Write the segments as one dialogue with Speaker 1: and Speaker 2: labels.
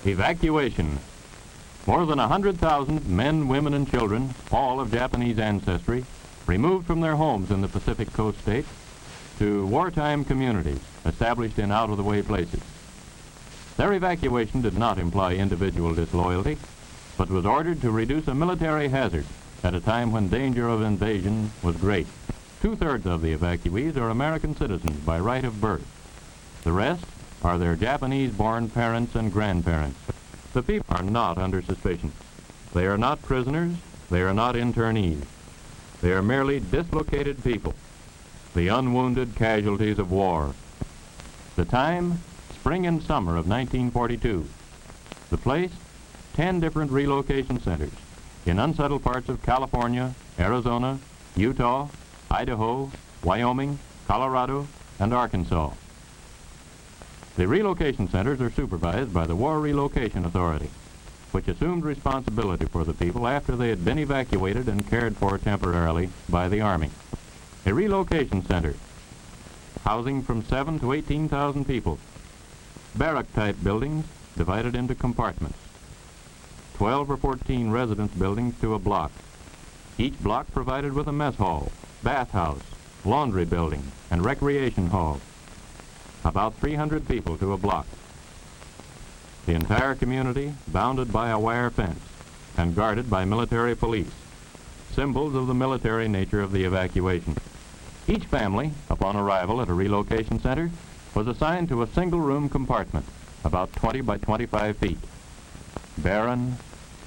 Speaker 1: Evacuation. More than 100,000 men, women, and children, all of Japanese ancestry, removed from their homes in the Pacific Coast states to wartime communities established in out-of-the-way places. Their evacuation did not imply individual disloyalty, but was ordered to reduce a military hazard at a time when danger of invasion was great. 2/3 of the evacuees are American citizens by right of birth. The rest are their Japanese-born parents and grandparents. The people are not under suspicion. They are not prisoners. They are not internees. They are merely dislocated people, the unwounded casualties of war. The time, spring and summer of 1942. The place, 10 different relocation centers in unsettled parts of California, Arizona, Utah, Idaho, Wyoming, Colorado, and Arkansas. The relocation centers are supervised by the War Relocation Authority, which assumed responsibility for the people after they had been evacuated and cared for temporarily by the Army. A relocation center, housing from 7,000 to 18,000 people. Barrack-type buildings divided into compartments. 12 or 14 residence buildings to a block. Each block provided with a mess hall, bathhouse, laundry building, and recreation hall. About 300 people to a block. The entire community bounded by a wire fence and guarded by military police, symbols of the military nature of the evacuation. Each family, upon arrival at a relocation center, was assigned to a single-room compartment, about 20 by 25 feet. Barren,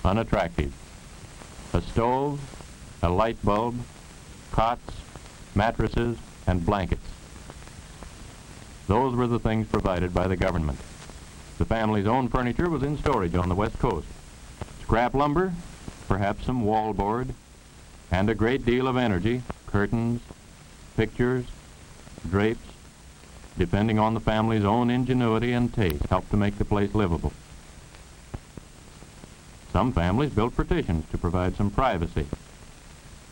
Speaker 1: unattractive. A stove, a light bulb, cots, mattresses, and blankets. Those were the things provided by the government. The family's own furniture was in storage on the West Coast. Scrap lumber, perhaps some wallboard, and a great deal of energy, curtains, pictures, drapes, depending on the family's own ingenuity and taste, helped to make the place livable. Some families built partitions to provide some privacy.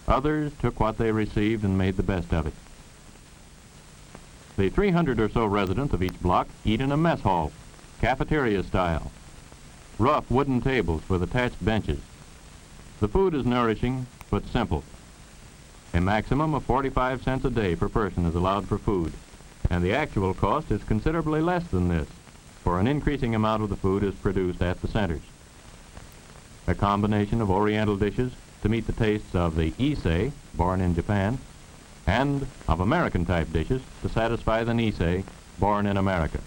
Speaker 1: Others took what they received and made the best of it. The 300 or so residents of each block eat in a mess hall, cafeteria style. Rough wooden tables with attached benches. The food is nourishing but simple. A maximum of 45 cents a day per person is allowed for food, and the actual cost is considerably less than this, for an increasing amount of the food is produced at the centers. A combination of Oriental dishes to meet the tastes of the Issei, born in Japan, and of American-type dishes to satisfy the Nisei, born in America.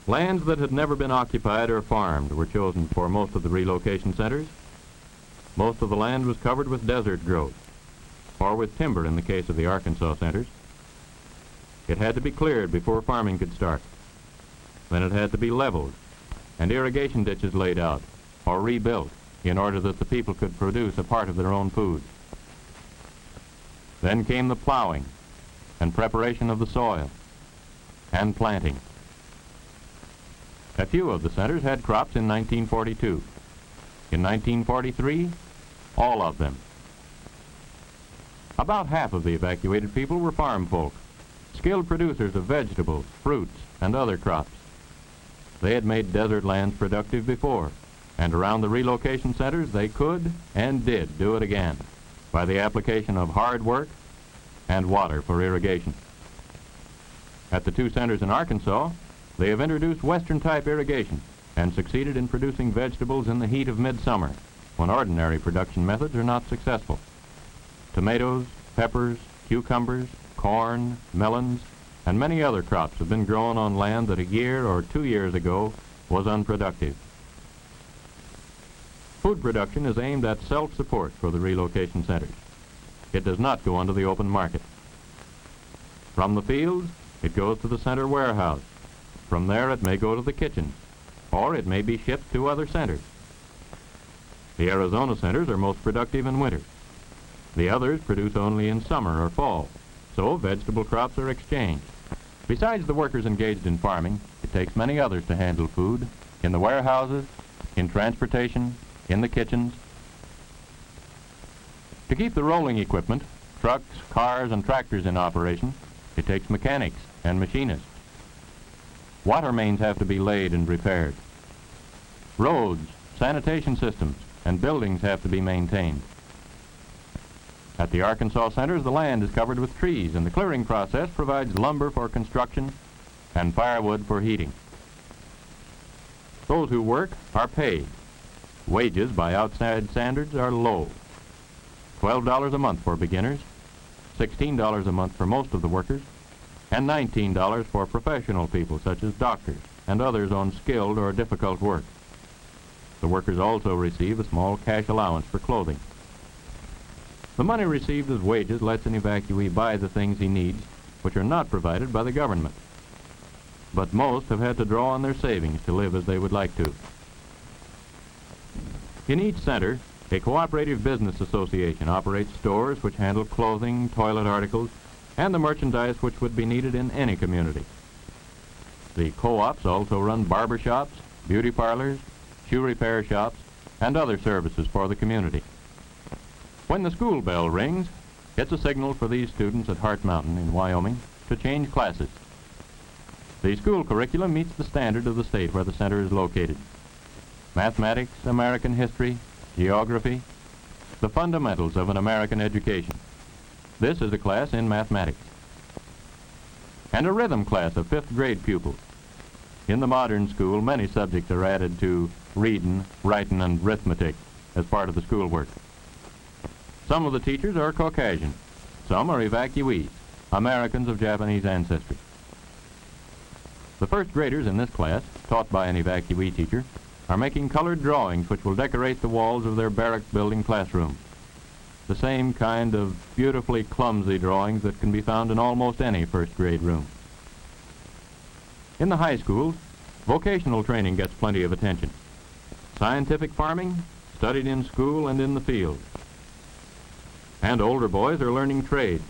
Speaker 1: Lands that had never been occupied or farmed were chosen for most of the relocation centers. Most of the land was covered with desert growth, or with timber in the case of the Arkansas centers. It had to be cleared before farming could start. Then it had to be leveled, and irrigation ditches laid out, or rebuilt, in order that the people could produce a part of their own food. Then came the plowing and preparation of the soil and planting. A few of the centers had crops in 1942. In 1943, all of them. About half of the evacuated people were farm folk, skilled producers of vegetables, fruits, and other crops. They had made desert lands productive before, and around the relocation centers they could and did do it again by the application of hard work and water for irrigation. At the 2 centers in Arkansas, they have introduced Western-type irrigation and succeeded in producing vegetables in the heat of midsummer, when ordinary production methods are not successful. Tomatoes, peppers, cucumbers, corn, melons, and many other crops have been grown on land that a year or 2 years ago was unproductive. Food production is aimed at self-support for the relocation centers. It does not go onto the open market. From the fields, it goes to the center warehouse. From there, it may go to the kitchens, or it may be shipped to other centers. The Arizona centers are most productive in winter. The others produce only in summer or fall, so vegetable crops are exchanged. Besides the workers engaged in farming, it takes many others to handle food, in the warehouses, in transportation, in the kitchens. To keep the rolling equipment, trucks, cars, and tractors in operation, it takes mechanics and machinists. Water mains have to be laid and repaired. Roads, sanitation systems, and buildings have to be maintained. At the Arkansas centers, the land is covered with trees, and the clearing process provides lumber for construction and firewood for heating. Those who work are paid. Wages by outside standards are low. $12 a month for beginners, $16 a month for most of the workers, and $19 for professional people such as doctors and others on skilled or difficult work. The workers also receive a small cash allowance for clothing. The money received as wages lets an evacuee buy the things he needs, which are not provided by the government. But most have had to draw on their savings to live as they would like to. In each center, a cooperative business association operates stores which handle clothing, toilet articles, and the merchandise which would be needed in any community. The co-ops also run barber shops, beauty parlors, shoe repair shops, and other services for the community. When the school bell rings, it's a signal for these students at Hart Mountain in Wyoming to change classes. The school curriculum meets the standard of the state where the center is located. Mathematics, American history, geography, the fundamentals of an American education. This is a class in mathematics. And a rhythm class of 5th grade pupils. In the modern school, many subjects are added to reading, writing, and arithmetic as part of the schoolwork. Some of the teachers are Caucasian. Some are evacuees, Americans of Japanese ancestry. The first graders in this class, taught by an evacuee teacher, are making colored drawings which will decorate the walls of their barrack building classroom. The same kind of beautifully clumsy drawings that can be found in almost any first grade room. In the high schools, vocational training gets plenty of attention. Scientific farming, studied in school and in the field. And older boys are learning trades.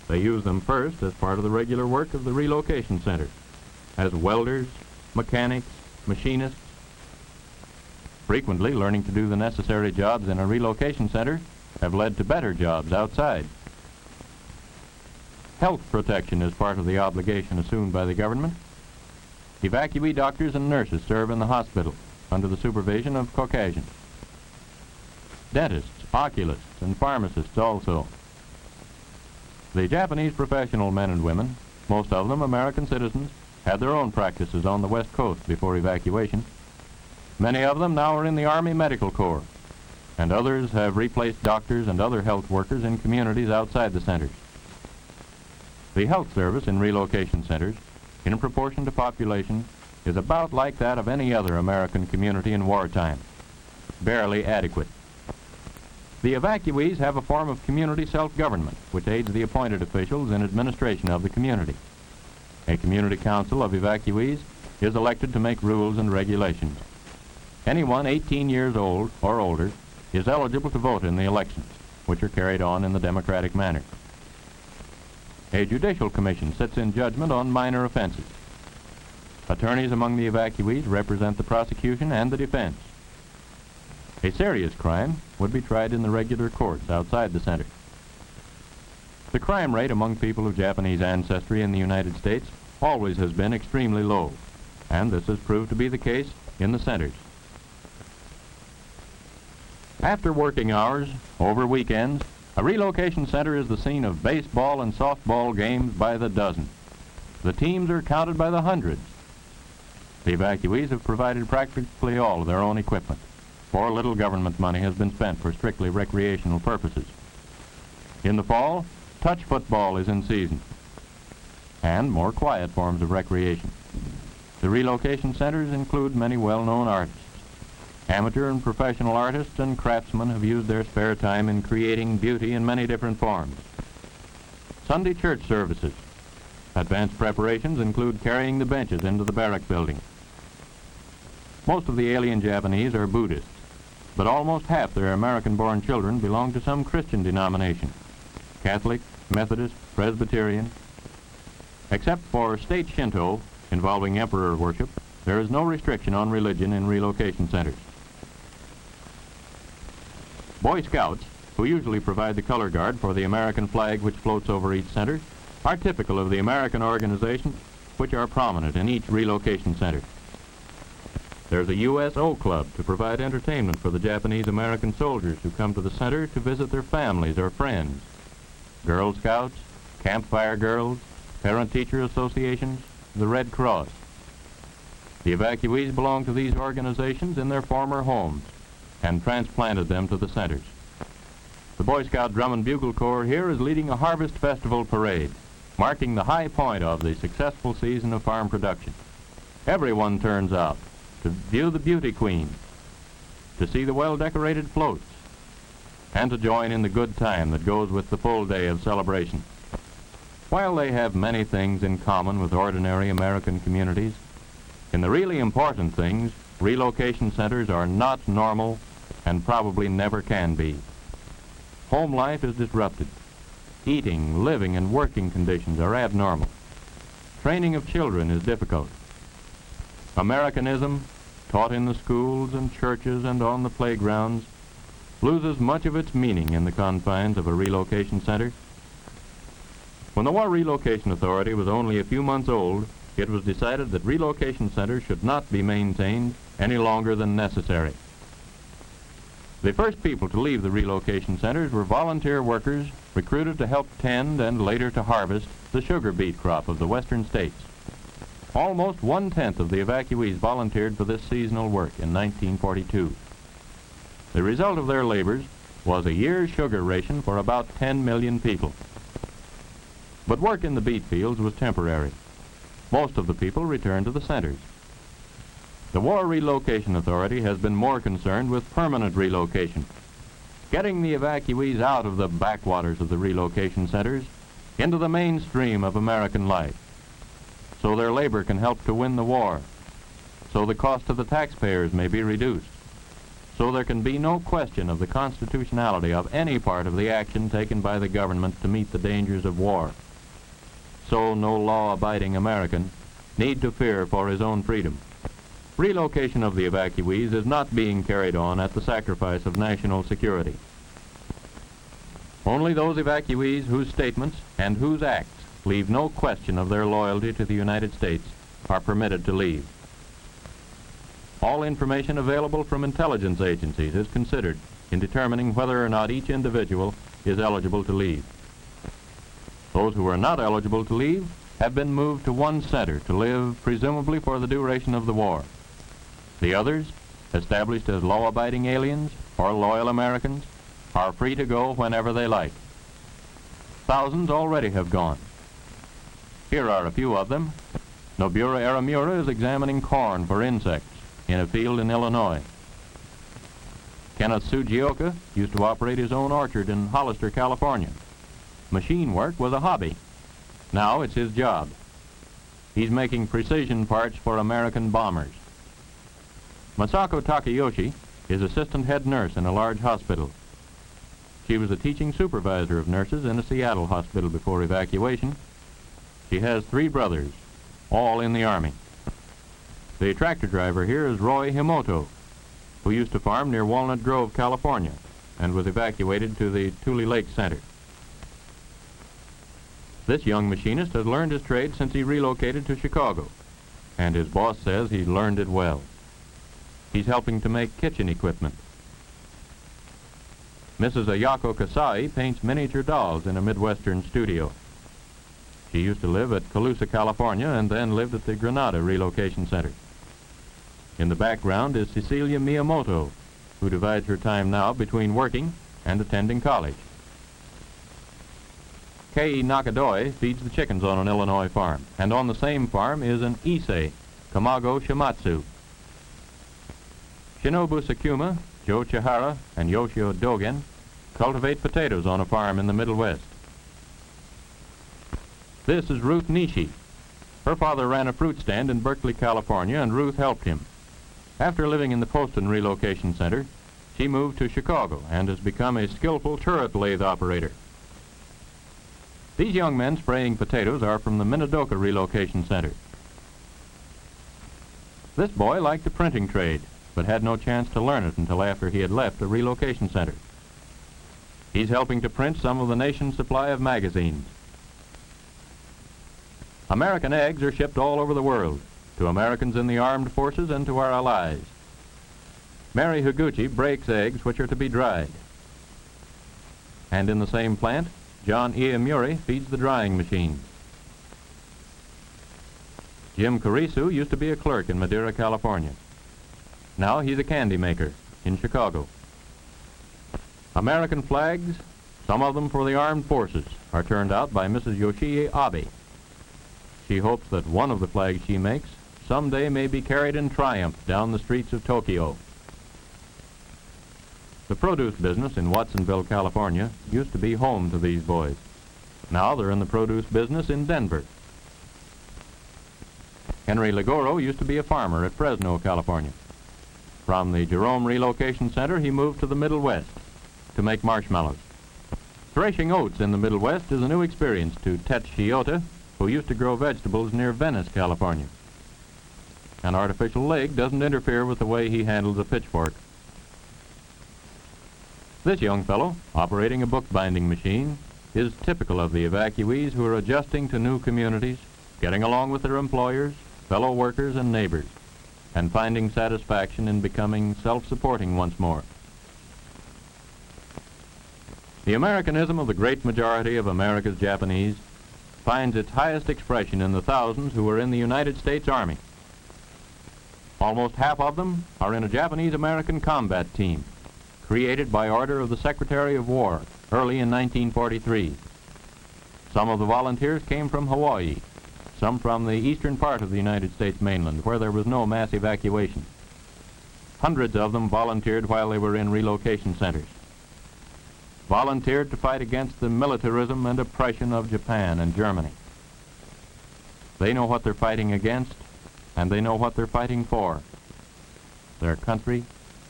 Speaker 1: They use them first as part of the regular work of the relocation center, as welders, mechanics, machinists. Frequently, learning to do the necessary jobs in a relocation center have led to better jobs outside. Health protection is part of the obligation assumed by the government. Evacuee doctors and nurses serve in the hospital under the supervision of Caucasians. Dentists, oculists, and pharmacists also. The Japanese professional men and women, most of them American citizens, had their own practices on the West Coast before evacuation. Many of them now are in the Army Medical Corps, and others have replaced doctors and other health workers in communities outside the centers. The health service in relocation centers, in proportion to population, is about like that of any other American community in wartime, barely adequate. The evacuees have a form of community self-government which aids the appointed officials in administration of the community. A community council of evacuees is elected to make rules and regulations. Anyone 18 years old or older is eligible to vote in the elections, which are carried on in the democratic manner. A judicial commission sits in judgment on minor offenses. Attorneys among the evacuees represent the prosecution and the defense. A serious crime would be tried in the regular courts outside the center. The crime rate among people of Japanese ancestry in the United States always has been extremely low, and this has proved to be the case in the centers. After working hours, over weekends, a relocation center is the scene of baseball and softball games by the dozen. The teams are counted by the hundreds. The evacuees have provided practically all of their own equipment, for little government money has been spent for strictly recreational purposes. In the fall, touch football is in season, and more quiet forms of recreation. The relocation centers include many well-known artists. Amateur and professional artists and craftsmen have used their spare time in creating beauty in many different forms. Sunday church services. Advanced preparations include carrying the benches into the barrack building. Most of the alien Japanese are Buddhists, but almost half their American-born children belong to some Christian denomination: Catholic, Methodist, Presbyterian. Except for state Shinto, involving emperor worship, there is no restriction on religion in relocation centers. Boy Scouts, who usually provide the color guard for the American flag which floats over each center, are typical of the American organization which are prominent in each relocation center. There's a USO club to provide entertainment for the Japanese American soldiers who come to the center to visit their families or friends. Girl Scouts, Campfire Girls, Parent-Teacher Associations, the Red Cross. The evacuees belong to these organizations in their former homes and transplanted them to the centers. The Boy Scout Drum and Bugle Corps here is leading a Harvest Festival parade, marking the high point of the successful season of farm production. Everyone turns out to view the beauty queen, to see the well-decorated floats, and to join in the good time that goes with the full day of celebration. While they have many things in common with ordinary American communities, in the really important things, relocation centers are not normal and probably never can be. Home life is disrupted. Eating, living, and working conditions are abnormal. Training of children is difficult. Americanism, taught in the schools and churches and on the playgrounds, loses much of its meaning in the confines of a relocation center. When the War Relocation Authority was only a few months old, it was decided that relocation centers should not be maintained any longer than necessary. The first people to leave the relocation centers were volunteer workers recruited to help tend and later to harvest the sugar beet crop of the western states. Almost 1/10 of the evacuees volunteered for this seasonal work in 1942. The result of their labors was a year's sugar ration for about 10 million people. But work in the beet fields was temporary. Most of the people returned to the centers. The War Relocation Authority has been more concerned with permanent relocation, getting the evacuees out of the backwaters of the relocation centers into the mainstream of American life, so their labor can help to win the war, so the cost to the taxpayers may be reduced, so there can be no question of the constitutionality of any part of the action taken by the government to meet the dangers of war, so no law-abiding American need to fear for his own freedom. Relocation of the evacuees is not being carried on at the sacrifice of national security. Only those evacuees whose statements and whose acts leave no question of their loyalty to the United States are permitted to leave. All information available from intelligence agencies is considered in determining whether or not each individual is eligible to leave. Those who are not eligible to leave have been moved to one center to live presumably for the duration of the war. The others, established as law-abiding aliens or loyal Americans, are free to go whenever they like. Thousands already have gone. Here are a few of them. Nobura Aramura is examining corn for insects in a field in Illinois. Kenneth Sugioka used to operate his own orchard in Hollister, California. Machine work was a hobby. Now it's his job. He's making precision parts for American bombers. Masako Takayoshi is assistant head nurse in a large hospital. She was a teaching supervisor of nurses in a Seattle hospital before evacuation. She has 3 brothers, all in the Army. The tractor driver here is Roy Himoto, who used to farm near Walnut Grove, California, and was evacuated to the Tule Lake Center. This young machinist has learned his trade since he relocated to Chicago, and his boss says he learned it well. He's helping to make kitchen equipment. Mrs. Ayako Kasai paints miniature dolls in a Midwestern studio. She used to live at Colusa, California, and then lived at the Granada Relocation Center. In the background is Cecilia Miyamoto, who divides her time now between working and attending college. Kei Nakadoi feeds the chickens on an Illinois farm, and on the same farm is an Issei, Kamago Shimatsu. Shinobu Sakuma, Joe Chihara, and Yoshio Dogen cultivate potatoes on a farm in the Middle West. This is Ruth Nishi. Her father ran a fruit stand in Berkeley, California, and Ruth helped him. After living in the Poston Relocation Center, she moved to Chicago and has become a skillful turret lathe operator. These young men spraying potatoes are from the Minidoka Relocation Center. This boy liked the printing trade, but had no chance to learn it until after he had left the relocation center. He's helping to print some of the nation's supply of magazines. American eggs are shipped all over the world, to Americans in the armed forces and to our allies. Mary Higuchi breaks eggs which are to be dried. And in the same plant, John Iamuri feeds the drying machine. Jim Carisu used to be a clerk in Madera, California. Now he's a candy maker in Chicago. American flags, some of them for the armed forces, are turned out by Mrs. Yoshie Abe. She hopes that one of the flags she makes someday may be carried in triumph down the streets of Tokyo. The produce business in Watsonville, California, used to be home to these boys. Now they're in the produce business in Denver. Henry Ligoro used to be a farmer at Fresno, California. From the Jerome Relocation Center, he moved to the Middle West to make marshmallows. Threshing oats in the Middle West is a new experience to Tet Shiota, who used to grow vegetables near Venice, California. An artificial leg doesn't interfere with the way he handles a pitchfork. This young fellow, operating a bookbinding machine, is typical of the evacuees who are adjusting to new communities, getting along with their employers, fellow workers, and neighbors, and finding satisfaction in becoming self-supporting once more. The Americanism of the great majority of America's Japanese finds its highest expression in the thousands who are in the United States Army. Almost half of them are in a Japanese-American combat team, created by order of the Secretary of War early in 1943. Some of the volunteers came from Hawaii, some from the eastern part of the United States mainland, where there was no mass evacuation. Hundreds of them volunteered while they were in relocation centers. Volunteered to fight against the militarism and oppression of Japan and Germany. They know what they're fighting against, and they know what they're fighting for. Their country,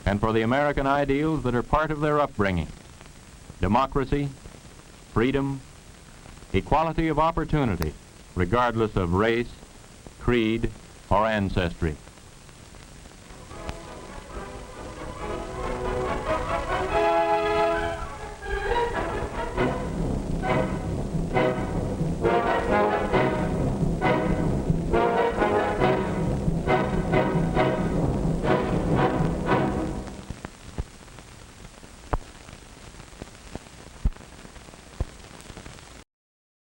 Speaker 1: and for the American ideals that are part of their upbringing. Democracy, freedom, equality of opportunity, regardless of race, creed, or ancestry.